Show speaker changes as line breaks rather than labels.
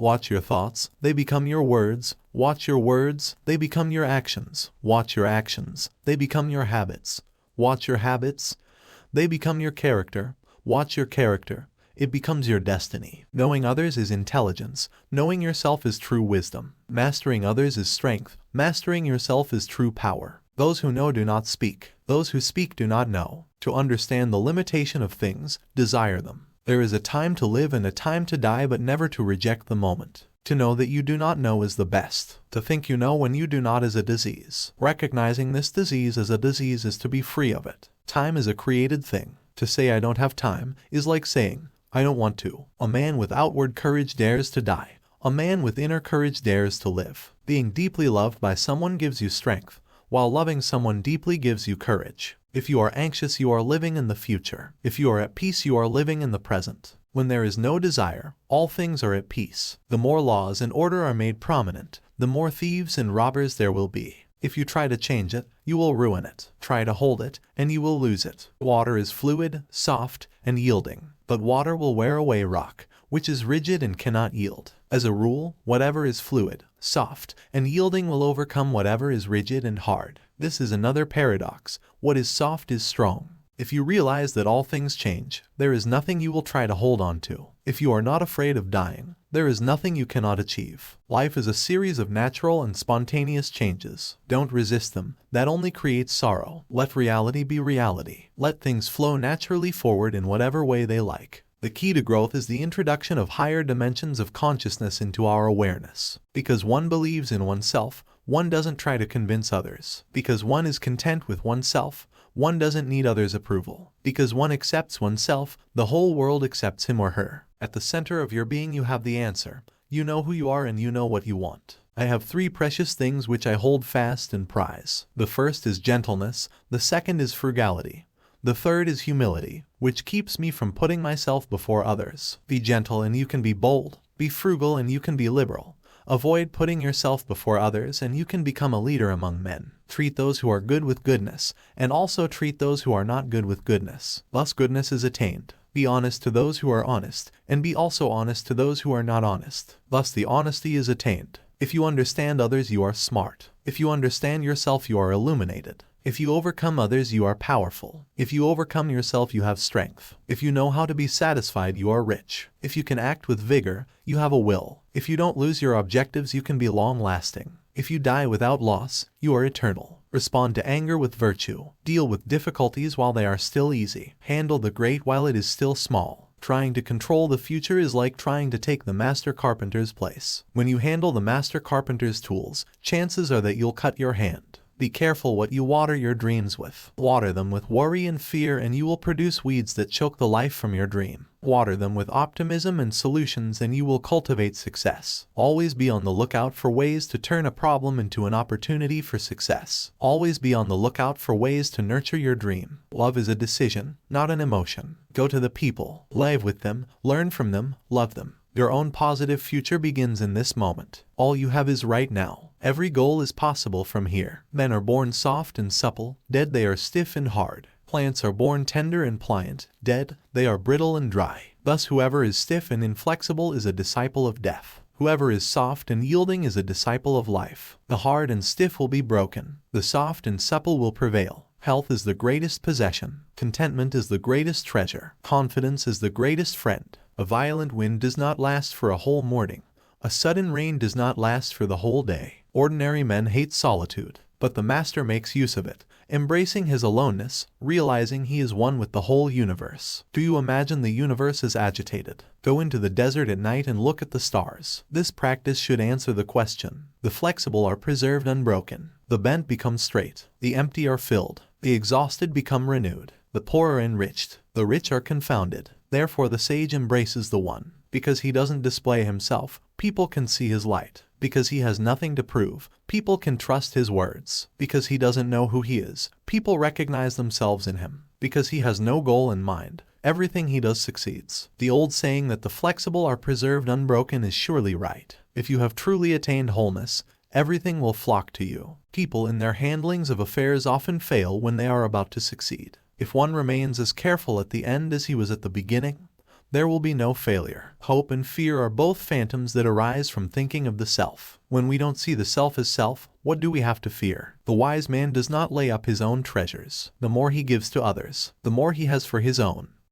Watch your thoughts, they become your words. Watch your words, they become your actions. Watch your actions, they become your habits. Watch your habits, they become your character. Watch your character, it becomes your destiny. Knowing others is intelligence. Knowing yourself is true wisdom. Mastering others is strength. Mastering yourself is true power. Those who know do not speak. Those who speak do not know. To understand the limitation of things, desire them. There is a time to live and a time to die, but never to reject the moment. To know that you do not know is the best. To think you know when you do not is a disease. Recognizing this disease as a disease is to be free of it. Time is a created thing. To say I don't have time is like saying, I don't want to. A man with outward courage dares to die. A man with inner courage dares to live. Being deeply loved by someone gives you strength, while loving someone deeply gives you courage. If you are anxious, you are living in the future. If you are at peace, you are living in the present. When there is no desire, all things are at peace. The more laws and order are made prominent, the more thieves and robbers there will be. If you try to change it, you will ruin it. Try to hold it, and you will lose it. Water is fluid, soft, and yielding, but water will wear away rock, which is rigid and cannot yield. As a rule, whatever is fluid, soft, and yielding will overcome whatever is rigid and hard. This is another paradox. What is soft is strong. If you realize that all things change, there is nothing you will try to hold on to. If you are not afraid of dying, there is nothing you cannot achieve. Life is a series of natural and spontaneous changes. Don't resist them. That only creates sorrow. Let reality be reality. Let things flow naturally forward in whatever way they like. The key to growth is the introduction of higher dimensions of consciousness into our awareness. Because one believes in oneself, one doesn't try to convince others. Because one is content with oneself, one doesn't need others' approval. Because one accepts oneself, the whole world accepts him or her. At the center of your being you have the answer. You know who you are and you know what you want. I have 3 precious things which I hold fast and prize. The first is gentleness, the second is frugality. The third is humility, which keeps me from putting myself before others. Be gentle and you can be bold. Be frugal and you can be liberal. Avoid putting yourself before others and you can become a leader among men. Treat those who are good with goodness, and also treat those who are not good with goodness. Thus goodness is attained. Be honest to those who are honest, and be also honest to those who are not honest. Thus the honesty is attained. If you understand others, you are smart. If you understand yourself, you are illuminated. If you overcome others, you are powerful. If you overcome yourself, you have strength. If you know how to be satisfied, you are rich. If you can act with vigor, you have a will. If you don't lose your objectives, you can be long-lasting. If you die without loss, you are eternal. Respond to anger with virtue. Deal with difficulties while they are still easy. Handle the great while it is still small. Trying to control the future is like trying to take the master carpenter's place. When you handle the master carpenter's tools, chances are that you'll cut your hand. Be careful what you water your dreams with. Water them with worry and fear and you will produce weeds that choke the life from your dream. Water them with optimism and solutions and you will cultivate success. Always be on the lookout for ways to turn a problem into an opportunity for success. Always be on the lookout for ways to nurture your dream. Love is a decision, not an emotion. Go to the people, live with them, learn from them, love them. Your own positive future begins in this moment. All you have is right now. Every goal is possible from here. Men are born soft and supple, dead they are stiff and hard. Plants are born tender and pliant, dead they are brittle and dry. Thus whoever is stiff and inflexible is a disciple of death. Whoever is soft and yielding is a disciple of life. The hard and stiff will be broken. The soft and supple will prevail. Health is the greatest possession. Contentment is the greatest treasure. Confidence is the greatest friend. A violent wind does not last for a whole morning. A sudden rain does not last for the whole day. Ordinary men hate solitude, but the master makes use of it, embracing his aloneness, realizing he is one with the whole universe. Do you imagine the universe is agitated? Go into the desert at night and look at the stars. This practice should answer the question. The flexible are preserved unbroken. The bent become straight. The empty are filled. The exhausted become renewed. The poor are enriched. The rich are confounded. Therefore the sage embraces the one. Because he doesn't display himself, people can see his light. Because he has nothing to prove, people can trust his words. Because he doesn't know who he is, people recognize themselves in him. Because he has no goal in mind, everything he does succeeds. The old saying that the flexible are preserved unbroken is surely right. If you have truly attained wholeness, everything will flock to you. People in their handlings of affairs often fail when they are about to succeed. If one remains as careful at the end as he was at the beginning, There will be no failure. Hope and fear are both phantoms that arise from thinking of the self. When we don't see the self as self, what do we have to fear? The wise man does not lay up his own treasures. The more he gives to others, the more he has for his own.